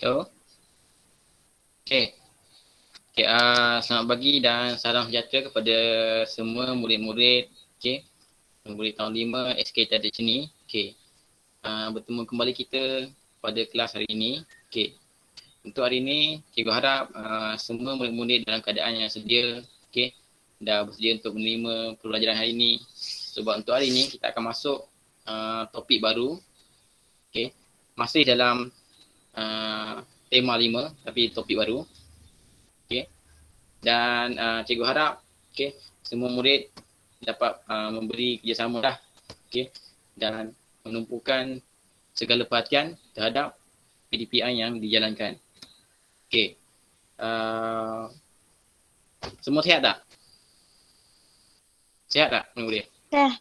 So, okay. Okay, selamat pagi dan salam sejahtera kepada semua murid-murid, okay, murid tahun 5 SK Tadek Seni. Okay. Bertemu kembali kita pada kelas hari ini. Okay. Untuk hari ini, cikgu harap semua murid-murid dalam keadaan yang sedia, okay, dah bersedia untuk menerima pembelajaran hari ini. Sebab untuk hari ini kita akan masuk topik baru, okay, masih dalam tema 5 tapi topik baru. Okay. Dan cikgu harap semua murid dapat memberi kerjasama lah, dan menumpukan segala perhatian terhadap PDPI yang dijalankan. Semua sihat tak? Sihat tak murid? Sehat.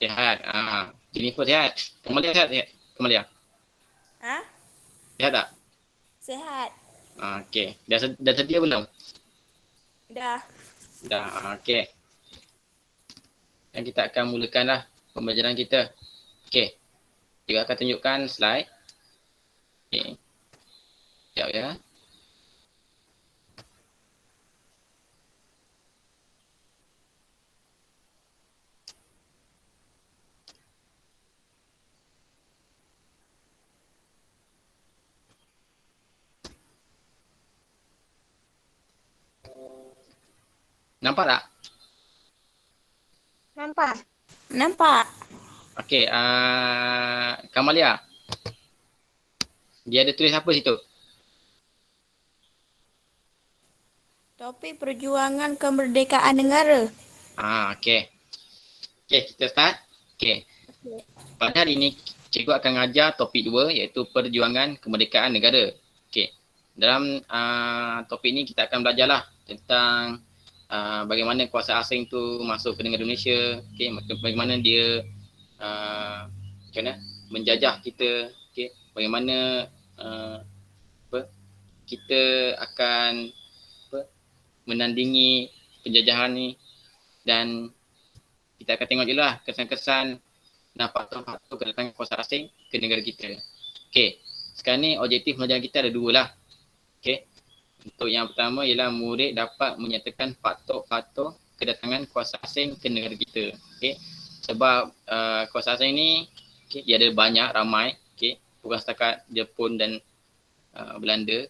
Sihat. Jennifer sihat? Kamalia sihat? Kamalia? Sihat tak? Sehat. Okey. Dah sedia belum? Dah. Okey. Dan kita akan mulakanlah pembelajaran kita. Okey. Kita akan tunjukkan slide. Okey. Sekejap ya. Nampak tak? Nampak. Okey, Kamalia. Dia ada tulis apa situ? Topik perjuangan kemerdekaan negara. Okey. Okey, kita start. Okey. Pada hari ini, cikgu akan mengajar topik 2 iaitu perjuangan kemerdekaan negara. Okey. Dalam topik ini kita akan belajarlah tentang bagaimana kuasa asing tu masuk ke negara Indonesia, okey, bagaimana dia menjajah kita, okey, bagaimana kita akan menandingi penjajahan ni, dan kita akan tengok je lah kesan-kesan dan faktor-faktor kedatangan kuasa asing ke negara kita. Okey, sekarang ni objektif pelajaran kita ada 2 lah. Okey, untuk yang pertama ialah murid dapat menyatakan faktor-faktor kedatangan kuasa asing ke negara kita. Okey, sebab kuasa asing ni dia ada banyak, ramai, bukan setakat Jepun dan Belanda.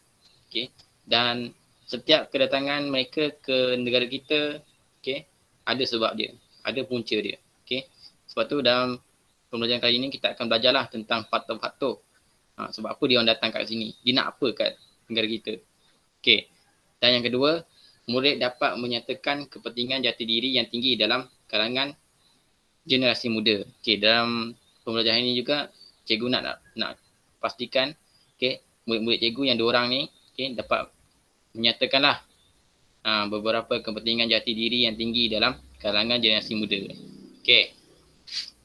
Dan setiap kedatangan mereka ke negara kita, ada sebab dia, ada punca dia. Sebab tu dalam pembelajaran kali ini kita akan belajarlah tentang faktor-faktor. Sebab apa dia orang datang kat sini, dia nak apa kat negara kita. Dan yang kedua, murid dapat menyatakan kepentingan jati diri yang tinggi dalam kalangan generasi muda. Dalam pembelajaran ini juga cikgu nak pastikan murid-murid cikgu yang 2 orang ni dapat menyatakanlah beberapa kepentingan jati diri yang tinggi dalam kalangan generasi muda.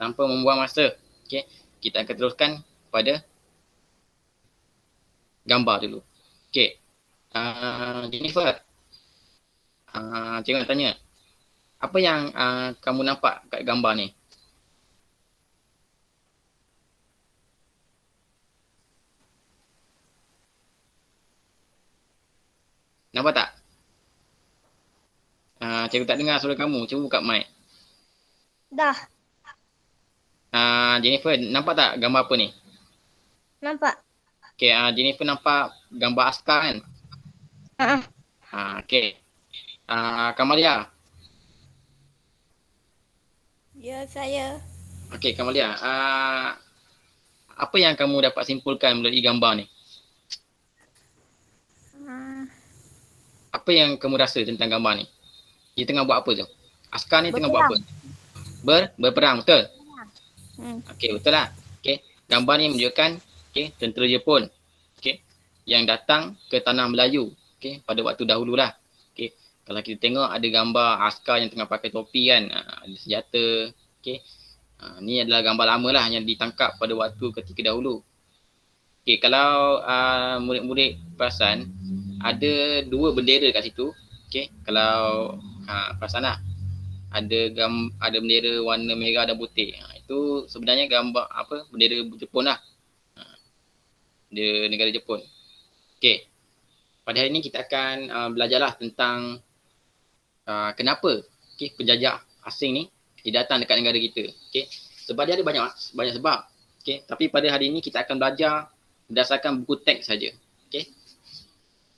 Tanpa membuang masa, kita akan teruskan pada gambar dulu. Jennifer, cikgu nak tanya, apa yang kamu nampak kat gambar ni? Nampak tak? Cikgu tak dengar suara kamu. Cuba buka mic. Dah. Jennifer, nampak tak gambar apa ni? Nampak. Okey, Jennifer nampak gambar askar kan? Okey. Kamalia. Ya, saya. Okey, Kamalia. Apa yang kamu dapat simpulkan melalui gambar ni? Apa yang kamu rasa tentang gambar ni? Dia tengah buat apa tu? Askar ni tengah buat apa? Berperang, betul? Okey, betul lah. Okey, gambar ni menunjukkan tentera Jepun yang datang ke tanah Melayu pada waktu dahulu lah. Kalau kita tengok ada gambar askar yang tengah pakai topi kan, ada senjata. Ni adalah gambar lama lah yang ditangkap pada waktu ketika dahulu. Kalau murid-murid perasan, ada 2 bendera kat situ. Kalau perasan lah, ada bendera warna merah dan putih. Itu sebenarnya gambar bendera Jepun lah. di negara Jepun. Okey. Pada hari ini kita akan belajarlah tentang kenapa penjajah asing ni dia datang dekat negara kita. Okey. Sebab dia ada banyak sebab. Okey, tapi pada hari ini kita akan belajar berdasarkan buku teks saja. Okey.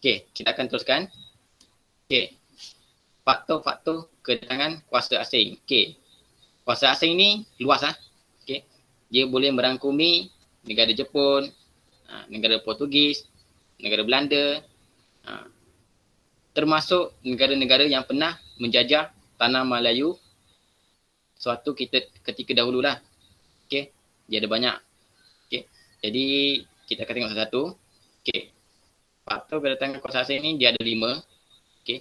Okey, kita akan teruskan. Okey. Faktor-faktor kedatangan kuasa asing. Okey. Kuasa asing ni luas Okey. Dia boleh merangkumi negara Jepun, negara Portugis, negara Belanda, termasuk negara-negara yang pernah menjajah tanah Melayu suatu ketika dahululah. Okey. Dia ada banyak. Okey. Jadi kita akan tengok satu-satu. Okey. Faktor kedatangan kuasa asing ni dia ada 5. Okey.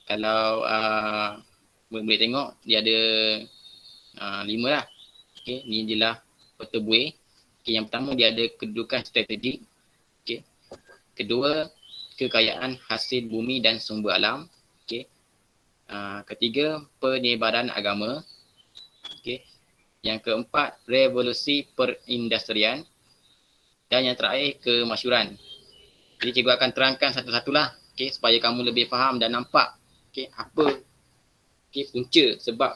Kalau boleh tengok dia ada 5 lah. Okey, ni jelah peta buih. Okey, yang pertama dia ada kedudukan strategik. Okey. Kedua, kekayaan hasil bumi dan sumber alam. Okey. Ketiga, penyebaran agama. Okey. Yang keempat, revolusi perindustrian. Dan yang terakhir, kemasyhuran. Jadi cikgu akan terangkan satu-satulah, okey, supaya kamu lebih faham dan nampak okey apa punca sebab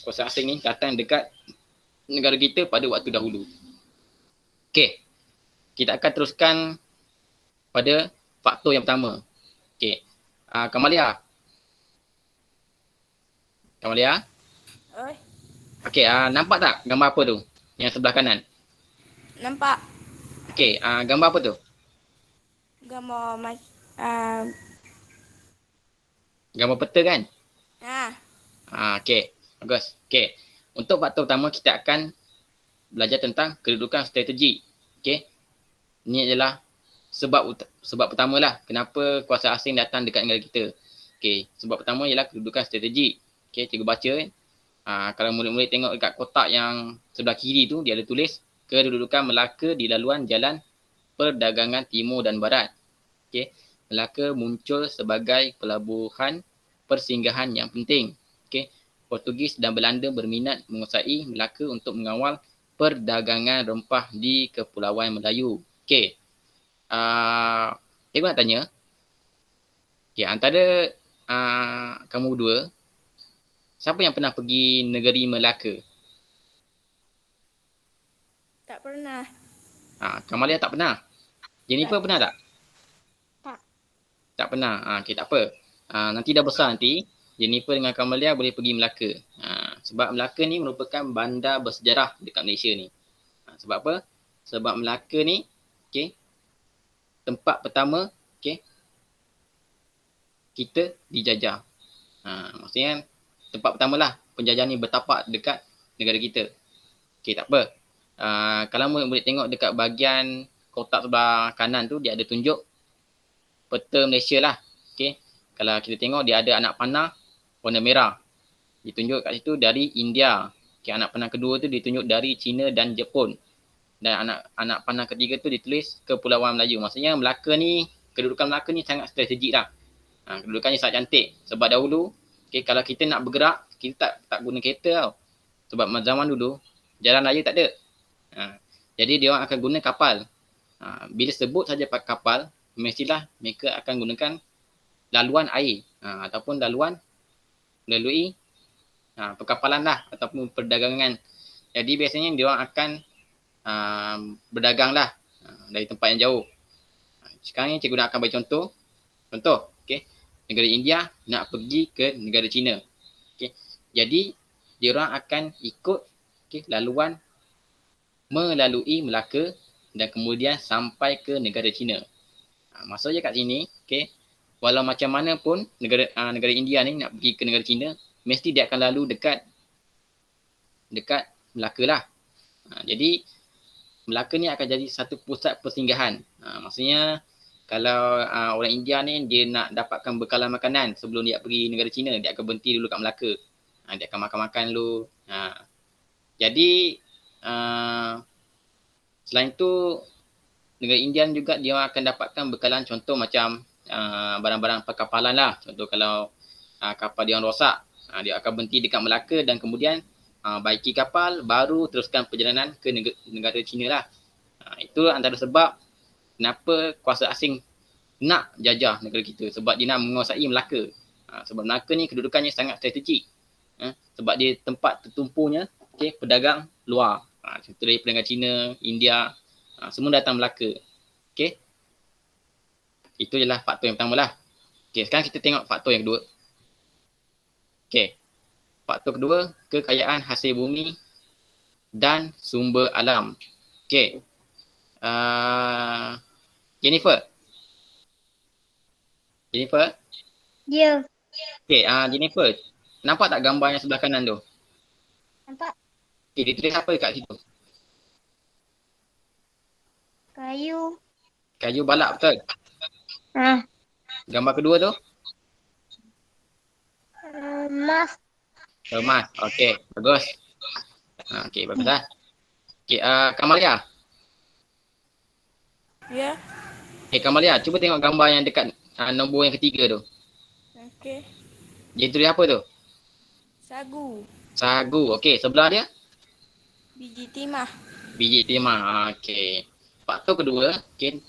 kuasa asing ni datang dekat negara kita pada waktu dahulu. Okey. Kita akan teruskan pada faktor yang pertama. Okey. Kamalia. Oi, Okey, nampak tak gambar apa tu? Yang sebelah kanan. nampak Okey, gambar apa tu? gambar Gambar peta kan? Okey. Bagus. Okey. Untuk faktor pertama kita akan belajar tentang kedudukan strategik. Okey. Ini adalah sebab pertama lah kenapa kuasa asing datang dekat negara kita. Okey. Sebab pertama ialah kedudukan strategik. Okey, cikgu baca. Kalau murid-murid tengok dekat kotak yang sebelah kiri tu, dia ada tulis kedudukan Melaka di laluan jalan perdagangan timur dan barat. Okey. Melaka muncul sebagai pelabuhan persinggahan yang penting. Okey. Portugis dan Belanda berminat menguasai Melaka untuk mengawal perdagangan rempah di Kepulauan Melayu. Okey. Cikgu nak tanya. Okey, antara kamu dua, siapa yang pernah pergi negeri Melaka? tak pernah. Kamalia tak pernah. Jennifer pernah tak? Tak. Tak pernah. Okey, tak apa. Nanti dah besar nanti, Jennifer dengan Kamalia boleh pergi Melaka. Sebab Melaka ni merupakan bandar bersejarah dekat Malaysia ni. Sebab apa? Sebab Melaka ni, okey, tempat pertama, okey, kita dijajah. Maksudnya tempat pertamalah penjajah ni bertapak dekat negara kita. Okey, tak apa. Kalau boleh tengok dekat bahagian kotak sebelah kanan tu, dia ada tunjuk peta Malaysia lah. Okey. Kalau kita tengok dia ada anak panah warna merah. Ditunjuk kat situ dari India. Okey, anak panah kedua tu ditunjuk dari China dan Jepun. Dan anak panah ketiga tu ditulis Kepulauan Melayu. Maksudnya Melaka ni, kedudukan Melaka ni sangat strategik lah. Kedudukannya sangat cantik. Sebab dahulu, okay, kalau kita nak bergerak, kita tak guna kereta tau. Sebab zaman dulu, jalan raya tak ada. Jadi dia orang akan guna kapal. Bila sebut saja pakai kapal, mestilah mereka akan gunakan laluan air. Ataupun melalui perkapalan lah. Ataupun perdagangan. Jadi biasanya dia orang akan berdagang lah dari tempat yang jauh. Sekarang ni cikgu nak akan bagi contoh. Contoh, okay. Negara India nak pergi ke negara China. Okay. Jadi, dia orang akan ikut laluan melalui Melaka dan kemudian sampai ke negara China. Maksudnya kat sini, okay, walau macam mana pun negara India ni nak pergi ke negara China, mesti dia akan lalu dekat Melaka lah. Jadi, Melaka ni akan jadi satu pusat persinggahan. Maksudnya, kalau orang India ni dia nak dapatkan bekalan makanan sebelum dia pergi negara China, dia akan berhenti dulu kat Melaka. Dia akan makan-makan dulu. Jadi selain tu, negara India juga dia akan dapatkan bekalan contoh macam barang-barang perkapalan lah. Contoh kalau kapal dia orang rosak, dia akan berhenti dekat Melaka dan kemudian baiki kapal baru teruskan perjalanan ke negara China lah. Itu antara sebab kenapa kuasa asing nak jajah negara kita? Sebab dia nak menguasai Melaka. Sebab Melaka ni kedudukannya sangat strategik. Sebab dia tempat tertumpunya pedagang luar. Contoh dari pedagang Cina, India, semua datang Melaka. Okay. Itu ialah faktor yang pertama lah. Okay, sekarang kita tengok faktor yang kedua. Okay. Faktor kedua, kekayaan hasil bumi dan sumber alam. Okay. Jennifer. Ya. Okay, Jennifer. Nampak tak gambar yang sebelah kanan tu? Nampak Okay, dia tulis apa kat situ? kayu. Kayu balak, betul? Gambar kedua tu? Emas. Emas. Okay, bagus. Okay, bagus lah. Okay, Kamalia. Ya. Okay, Kamalia, cuba tengok gambar yang dekat nombor yang ketiga tu. Okey. Dia tulis apa tu? Sagu. Sagu. Okay, sebelah dia? Biji timah. Biji timah. Okay. Faktor kedua, okay,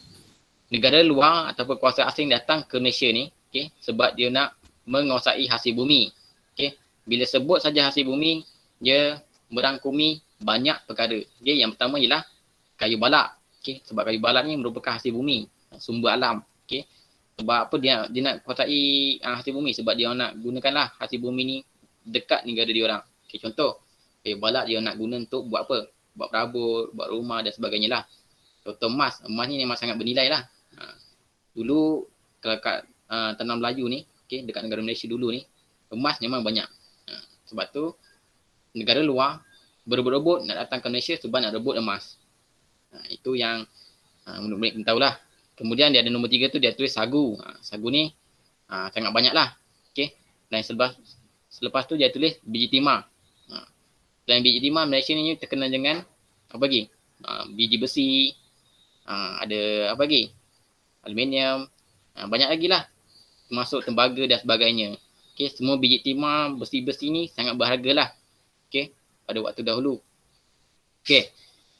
negara luar ataupun kuasa asing datang ke Malaysia ni, okay, sebab dia nak menguasai hasil bumi. Okay. Bila sebut saja hasil bumi, dia merangkumi banyak perkara. Okay. Yang pertama ialah kayu balak. Okay. Sebab kayu balak ni merupakan hasil bumi, sumber alam. Okay. Sebab apa dia nak kuasai hasil bumi? Sebab dia nak gunakanlah hasil bumi ni dekat negara dia orang. Okay. Contoh, kayu balak dia nak guna untuk buat apa? Buat perabot, buat rumah dan sebagainya lah. Contoh emas. Emas ni memang sangat bernilai lah. Dulu kalau kat tanah Melayu ni, okay, dekat negara Malaysia dulu ni, emas memang banyak. Sebab tu negara luar berebut-rebut nak datang ke Malaysia sebab nak rebut emas. Itu yang menurut kita tahulah. Kemudian dia ada nombor 3 tu, dia tulis sagu. Sagu ni sangat banyak lah. Okay. Dan selepas tu dia tulis biji timah. Dan biji timah Malaysia ni terkenal dengan apa lagi? Biji besi, ada apa lagi? Aluminium, banyak lagi lah. Termasuk tembaga dan sebagainya. Okay, semua biji timah, besi-besi ni sangat berharga lah. Okay, pada waktu dahulu. Okay,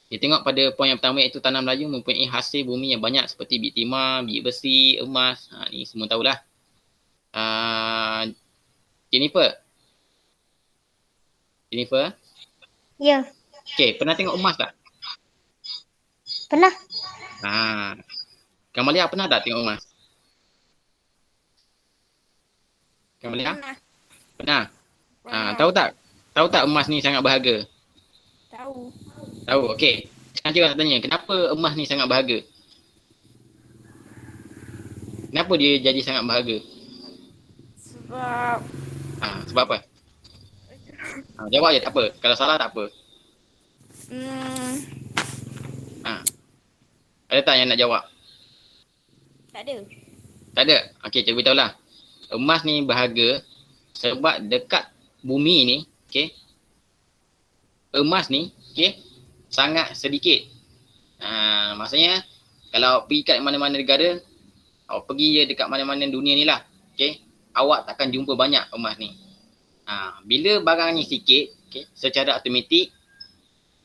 kita tengok pada poin yang pertama iaitu tanah Melayu mempunyai hasil bumi yang banyak seperti biji timah, biji besi, emas. Ni semua tahulah. Jennifer? Ya. Okay, pernah tengok emas tak? Pernah. Kamalia pernah tak tengok emas? Kamalia? Pernah. Tahu tak emas ni sangat berharga? Tahu, okey. Sekarang kita nak tanya, kenapa emas ni sangat berharga? Kenapa dia jadi sangat berharga? Sebab apa? Jawab je, tak apa. Kalau salah tak apa. Ada tak yang nak jawab? Tak ada? Okey, saya beritahu lah. Emas ni berharga sebab dekat bumi ni, okey, emas ni, okey, sangat sedikit. Maksudnya, kalau pergi kat mana-mana negara, awak pergi je dekat mana-mana dunia ni lah, okey, awak takkan jumpa banyak emas ni. Bila barang ni sikit, okey, secara automatik,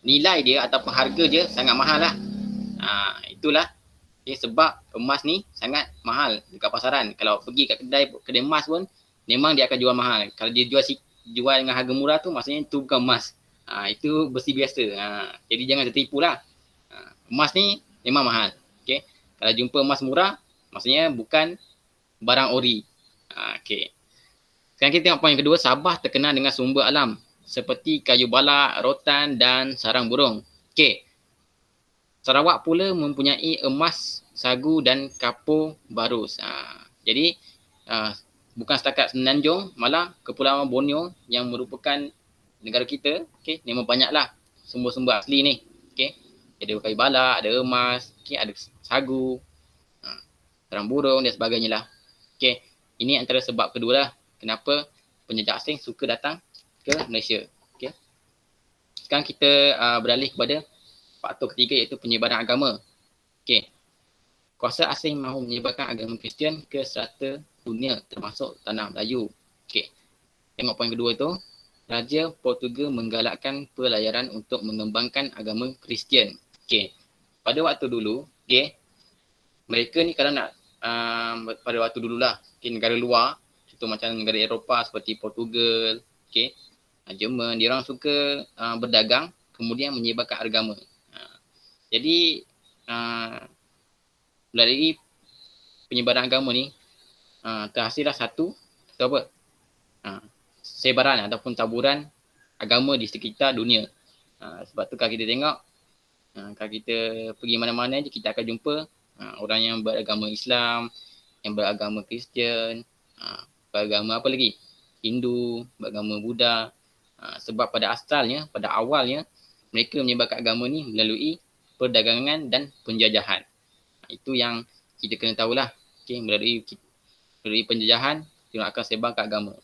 nilai dia ataupun harga dia sangat mahal lah. Itulah. Okay, sebab emas ni sangat mahal dekat pasaran. Kalau pergi kat kedai emas pun, memang dia akan jual mahal. Kalau dia jual dengan harga murah tu, maksudnya tu bukan emas. Itu besi biasa. Jadi jangan tertipu lah. Emas ni memang mahal. Okay. Kalau jumpa emas murah, maksudnya bukan barang ori. Okay. Sekarang kita tengok poin kedua, Sabah terkenal dengan sumber alam seperti kayu balak, rotan dan sarang burung. Okay. Sarawak pula mempunyai emas, sagu dan kapur barus. Jadi bukan setakat Semenanjung, malah Kepulauan Borneo yang merupakan negara kita, okay, memang banyaklah sumber-sumber asli ni. Okay. Ada kayu balak, ada emas, okay, ada sagu, sarang burung dan sebagainya lah. Okay. Ini antara sebab kedua lah kenapa penjajah asing suka datang ke Malaysia. Okay. Sekarang kita beralih kepada faktor ketiga iaitu penyebaran agama. Okey. Kuasa asing mahu menyebarkan agama Kristian ke serata dunia termasuk tanah Melayu. Okey. Tengok poin kedua tu. Raja Portugal menggalakkan pelayaran untuk mengembangkan agama Kristian. Okey. Pada waktu dulu, okey, mereka ni kalau nak pada waktu dululah, negara luar, contoh macam negara Eropah seperti Portugal, Jerman, dia orang suka berdagang kemudian menyebarkan agama. Jadi melalui penyebaran agama ni terhasillah satu apa? Sebaran ataupun taburan agama di sekitar dunia. Sebab tu kalau kita tengok, kalau kita pergi mana-mana je kita akan jumpa orang yang beragama Islam, yang beragama Kristian, beragama apa lagi? Hindu, beragama Buddha. Sebab pada asalnya, pada awalnya mereka menyebarkan agama ni melalui perdagangan dan penjajahan. Itu yang kita kena tahulah. Melalui penjajahan, kita akan sebarkan agama.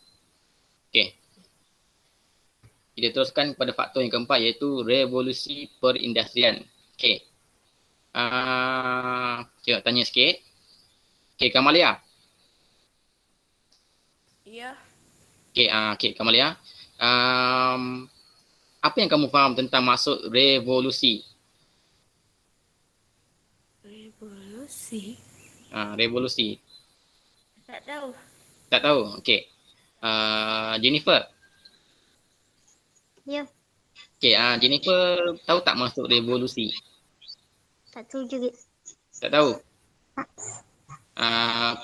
Kita teruskan kepada faktor yang keempat, iaitu revolusi perindustrian. Cik tanya sikit. Kamalia. Ya. Kamalia. Apa yang kamu faham tentang maksud revolusi? Revolusi? Revolusi. Tak tahu. Tak tahu? Jennifer. Ya. Jennifer tahu tak maksud revolusi? Tak tahu juga. Tak tahu?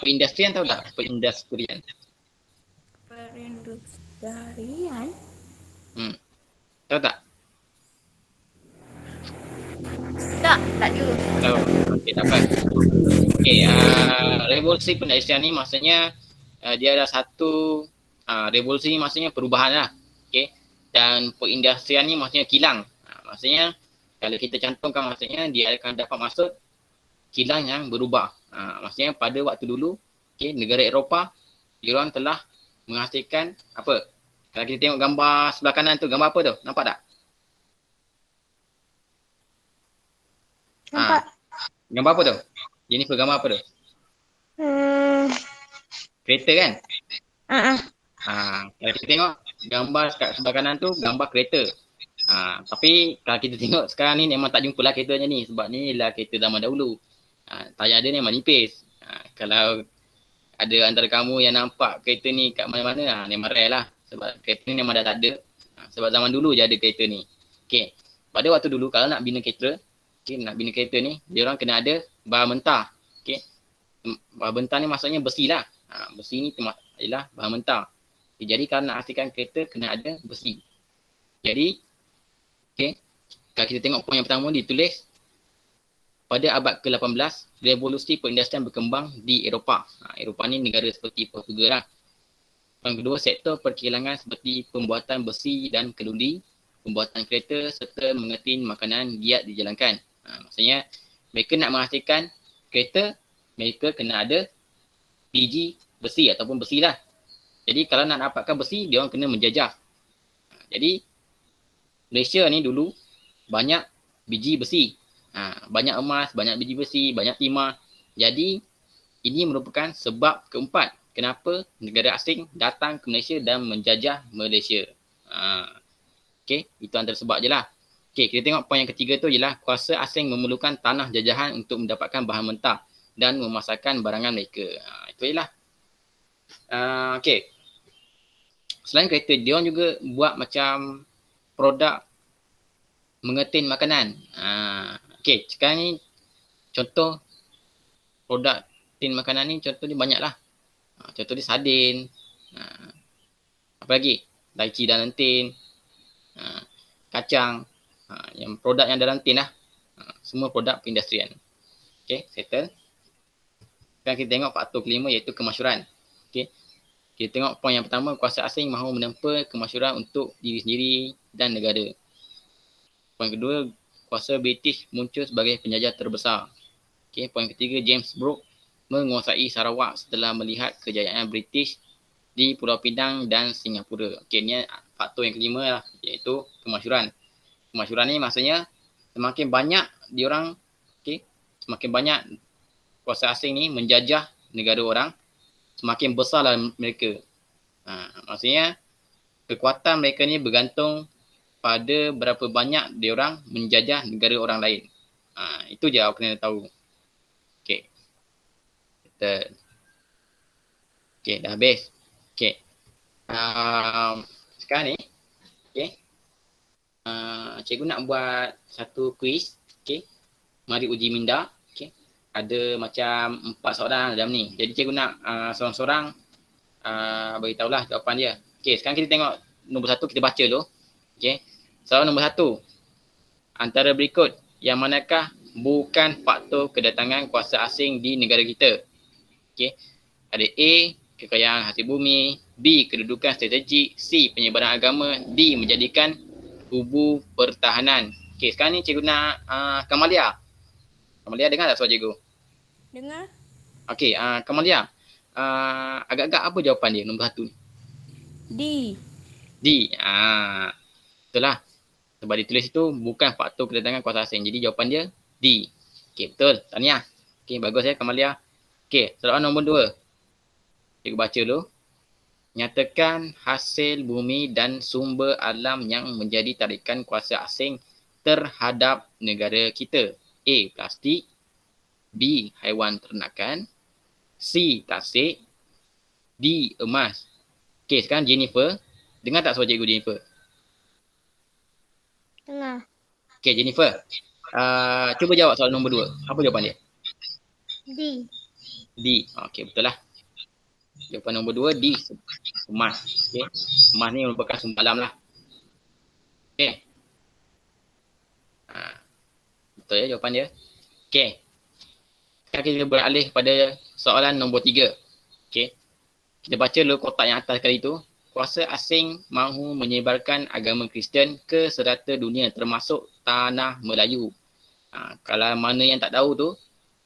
Perindustrian tahu tak? Perindustrian. Perindustrian? Tahu tak? Tak tahu. Tahu. Tak apa. Revolusi perindustrian ni maksudnya dia ada satu revolusi ni maksudnya perubahan lah. Dan perindustrian ni maksudnya kilang. Maksudnya kalau kita cantumkan maksudnya dia akan dapat maksud kilang yang berubah. Maksudnya pada waktu dulu negara Eropah diorang telah menghasilkan apa? Kalau kita tengok gambar sebelah kanan tu, gambar apa tu? Nampak tak? Nampak? Gambar apa tu? Jennifer, gambar apa tu? Kereta kan? Kalau kita tengok gambar kat sebelah kanan tu, gambar kereta. Tapi kalau kita tengok sekarang ni memang tak jumpa lah kereta macam ni. Sebab ni lah kereta zaman dahulu. Tayar dia memang nipis. Kalau ada antara kamu yang nampak kereta ni kat mana-mana, memang rare lah. Sebab kereta ni memang dah tak ada. Sebab zaman dulu je ada kereta ni. Pada waktu dulu kalau nak bina kereta, ni, dia orang kena ada bahan mentah. Bahan mentah ni maksudnya besi lah. Besi ni ialah bahan mentah. Jadi kalau nak hasilkan kereta, kena ada besi. Jadi, kalau kita tengok poin yang pertama ditulis, pada abad ke-18, revolusi perindustrian berkembang di Eropah. Eropah ni negara seperti Portugal lah. Yang kedua, sektor perkilangan seperti pembuatan besi dan keludi, pembuatan kereta serta mengetin makanan giat dijalankan. Maksudnya, mereka nak menghasilkan kereta, mereka kena ada biji besi ataupun besi lah. Jadi kalau nak dapatkan besi, dia orang kena menjajah. Jadi Malaysia ni dulu banyak biji besi. Banyak emas, banyak biji besi, banyak timah. Jadi ini merupakan sebab keempat kenapa negara asing datang ke Malaysia dan menjajah Malaysia. Itu antara sebab je lah. Kita tengok poin yang ketiga tu ialah kuasa asing memerlukan tanah jajahan untuk mendapatkan bahan mentah dan memasarkan barangan mereka. Itu je lah. Selain kereta, dia orang juga buat macam produk mengetin makanan. Sekarang ni contoh produk tin makanan ni contoh dia banyak lah. Contoh dia sardin. Apa lagi? Lychee dalam tin. Kacang. Yang produk yang dalam tin lah. Semua produk perindustrian. Settle. Sekarang kita tengok faktor kelima iaitu kemasyhuran. Kita tengok poin yang pertama, kuasa asing mahu menempa kemasyhuran untuk diri sendiri dan negara. Poin kedua, kuasa British muncul sebagai penjajah terbesar. Poin ketiga, James Brooke menguasai Sarawak setelah melihat kejayaan British di Pulau Pinang dan Singapura. Ini faktor yang kelima lah, iaitu kemasyhuran. Kemasyhuran ni maksudnya semakin banyak diorang, semakin banyak kuasa asing ni menjajah negara orang, semakin besarlah mereka. Maksudnya kekuatan mereka ni bergantung pada berapa banyak diorang menjajah negara orang lain. Itu je aku kena tahu. Okay, dah habis. Okay. Sekarang ni, okay. Cikgu nak buat satu quiz. Okay. Mari uji minda. Okay. Ada macam 4 soalan dalam ni. Jadi cikgu nak seorang-seorang beritahulah jawapan dia. Okay, sekarang kita tengok nombor 1, kita baca dulu. Okay. Soalan nombor 1. Antara berikut, yang manakah bukan faktor kedatangan kuasa asing di negara kita? Okay. Ada A, kekayaan hasil bumi, B, kedudukan strategik, C, penyebaran agama, D, menjadikan kubu pertahanan. Okay, sekarang ni cikgu nak Kamalia. Kamalia dengar tak soal cikgu? Dengar? Okay, Kamalia. Agak-agak apa jawapan dia nombor 1 ni? D. D. Betul lah. Sebab ditulis itu bukan faktor kedatangan kuasa asing. Jadi jawapan dia D. Okay, betul. Tahniah. Okay, bagus ya Kamalia. Okay, soalan nombor 2. Cikgu baca dulu. Nyatakan hasil bumi dan sumber alam yang menjadi tarikan kuasa asing terhadap negara kita. A, plastik. B, haiwan ternakan. C, tasik. D, emas. Okay, sekarang Jennifer. Dengar tak soal cikgu Jennifer? Dengar. Okay, Jennifer. Cuba jawab soalan nombor 2. Apa jawapan dia? D. D. Okay, betul lah. Jawapan nombor 2, D. Emas. Okay. Emas ni merupakan sumber alam lah. Okay. Betul ya jawapan dia. Okay. Sekarang kita beralih pada soalan nombor 3. Okay. Kita baca dulu kotak yang atas kali tu. Kuasa asing mahu menyebarkan agama Kristian ke serata dunia termasuk tanah Melayu. Kalau mana yang tak tahu tu,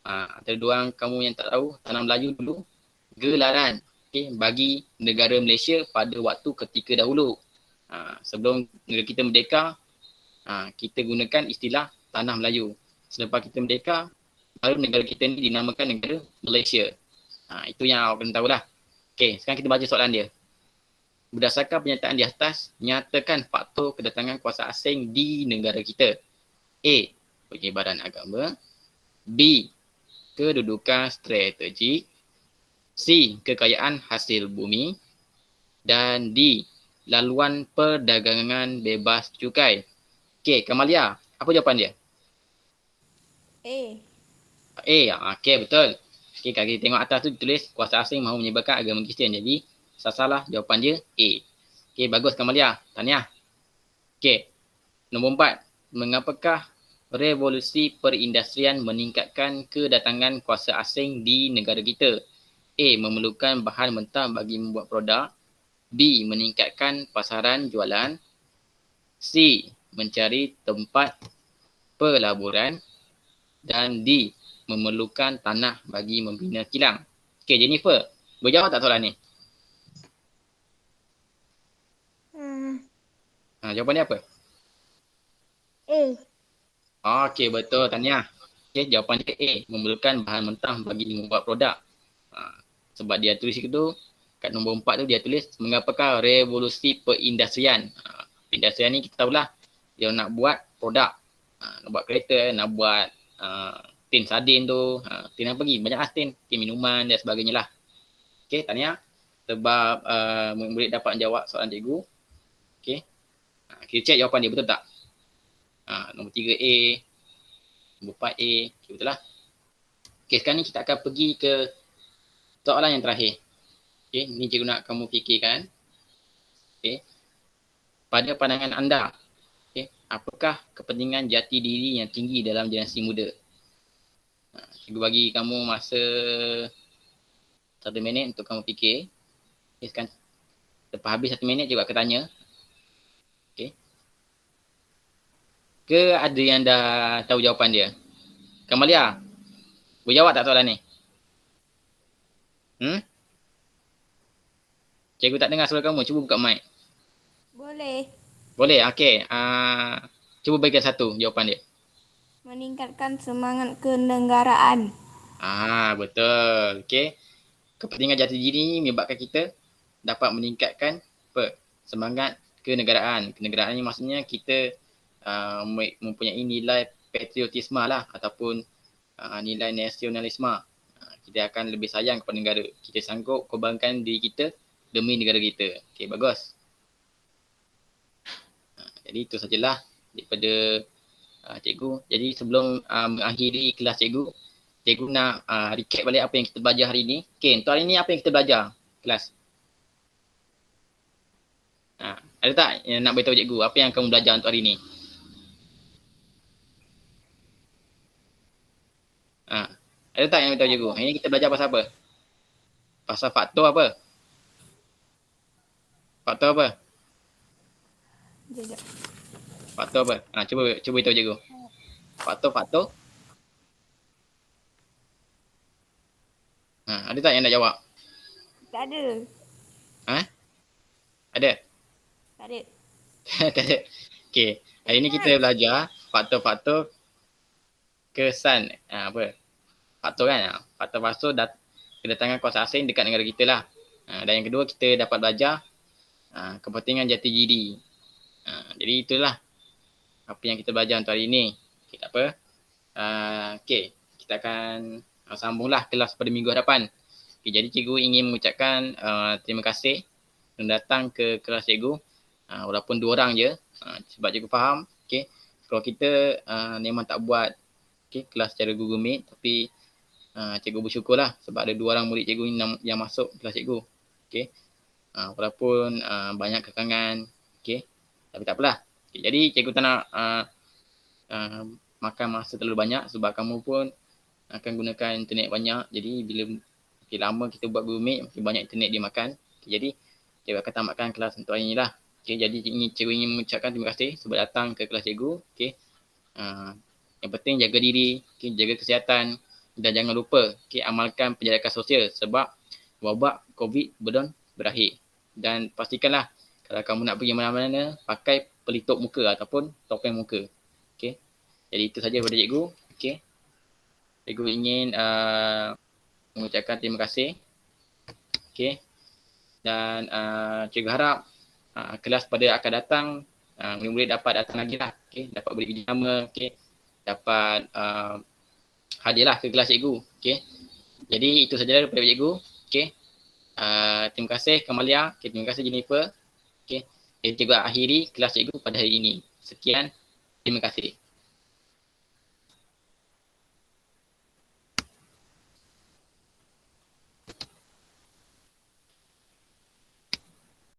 antara dua orang kamu yang tak tahu, tanah Melayu dulu gelaran bagi negara Malaysia pada waktu ketika dahulu. Sebelum negara kita merdeka, kita gunakan istilah tanah Melayu. Selepas kita merdeka, baru negara kita ni dinamakan negara Malaysia. Itu yang awak kena tahulah. Okay, sekarang kita baca soalan dia. Berdasarkan pernyataan di atas, nyatakan faktor kedatangan kuasa asing di negara kita. A, penyebaran agama. B, kedudukan strategik. C, kekayaan hasil bumi. Dan D, laluan perdagangan bebas cukai. Okay, Kamalia, apa jawapan dia? A, okay, betul. Okay, kalau kita tengok atas tu ditulis kuasa asing mahu menyebarkan agama Kristian. Jadi, salah jawapan dia A. Okay, bagus Kamalia. Tahniah. Okay, nombor 4. Mengapakah revolusi perindustrian meningkatkan kedatangan kuasa asing di negara kita? A, memerlukan bahan mentah bagi membuat produk. B, meningkatkan pasaran jualan. C, mencari tempat pelaburan. Dan D, memerlukan tanah bagi membina kilang. Okay, Jennifer, boleh jawab tak soalan ni? Jawapan dia apa? A. Okay, betul. Tahniah. Okay, jawapan dia A, memerlukan bahan mentah bagi membuat produk. Sebab dia tulis itu, kat nombor 4 tu dia tulis, mengapakah revolusi perindustrian. Perindustrian ni kita tahulah, dia nak buat produk. Nak buat kereta, nak buat tin sardin tu, tin apa lagi? Banyak lah tin minuman dan sebagainya lah. Okay, tahniah. Sebab murid dapat jawab soalan cikgu. Okay. Kita cek jawapan dia betul tak? Nombor 3A, nombor 4A, okay, betul lah. Okay, sekarang ni kita akan pergi ke soalan yang terakhir. Okay, ni cikgu nak kamu fikirkan. Okay. Pada pandangan anda, okay, apakah kepentingan jati diri yang tinggi dalam generasi muda? Cikgu bagi kamu masa 1 minit untuk kamu fikir. Okay, sekarang lepas habis 1 minit cikgu akan tanya. Okay. Ke ada yang dah tahu jawapan dia? Kamalia, boleh jawab tak soalan ni? Cikgu tak dengar suara kamu. Cuba buka mic. Boleh. Boleh? Okay. Cuba bagikan satu jawapan dia. Meningkatkan semangat kenegaraan. Betul. Okay. Kepentingan jati diri ni menyebabkan kita dapat meningkatkan semangat kenegaraan. Kenegaraan ni maksudnya kita mempunyai nilai patriotisme lah ataupun nilai nasionalisme. kita akan lebih sayang kepada negara. Kita sanggup korbankan diri kita demi negara kita. Okey, bagus. Jadi itu sajalah daripada cikgu. Jadi sebelum mengakhiri kelas cikgu, cikgu nak recap balik apa yang kita belajar hari ni. Okey, untuk hari ni apa yang kita belajar kelas? Ada tak yang nak beritahu cikgu apa yang kamu belajar untuk hari ni? Ada tak yang beritahu cikgu? Hari ni kita belajar pasal apa? Pasal faktor apa? Faktor apa? Sekejap. Faktor apa? Cuba beritahu cikgu. Faktor. Ada tak yang nak jawab? Tak ada. Ada? Tak ada. Tak ada. Okey, hari ni kita belajar faktor-faktor kesan apa? Faktor kan? Faktor-faktor kedatangan kuasa asing dekat negara kita lah. Dan yang kedua kita dapat belajar kepentingan jati diri. Jadi itulah apa yang kita belajar untuk hari ni. Okay, tak apa. Okey, kita akan sambunglah kelas pada minggu hadapan. Okay, jadi cikgu ingin mengucapkan terima kasih yang datang ke kelas cikgu. Walaupun 2 orang je. Sebab cikgu faham. Okay, kalau kita memang tak buat kelas secara Google Meet, tapi cikgu bersyukurlah sebab ada 2 orang murid cikgu yang masuk kelas cikgu. Okay. Walaupun banyak kekangan. Okay. Tapi tak apalah. Okay, jadi cikgu tak nak makan masa terlalu banyak sebab kamu pun akan gunakan internet banyak. Jadi bila lama kita buat Google Meet, makin banyak internet dia makan. Okay, jadi cikgu akan tamatkan kelas untuk hari ni lah. Okay, jadi cikgu ingin mengucapkan terima kasih sebab datang ke kelas cikgu. Okay. Yang penting jaga diri, jaga kesihatan dan jangan lupa amalkan penjarakan sosial sebab wabak COVID belum berakhir. Dan pastikanlah kalau kamu nak pergi mana-mana, pakai pelitup muka ataupun topeng muka. Okay. Jadi itu saja daripada cikgu. Okay. Cikgu ingin mengucapkan terima kasih. Okay. Dan cikgu harap kelas pada akan datang murid-murid dapat datang lagi lah. Okay. Dapat beri pijama. Okay. Dapat hadiahlah ke kelas cikgu. Okay. Jadi itu saja daripada cikgu. Okay. Terima kasih Kamalia. Okay. Terima kasih Jennifer. Okay. Jadi cikgu akhiri kelas cikgu pada hari ini. Sekian. Terima kasih.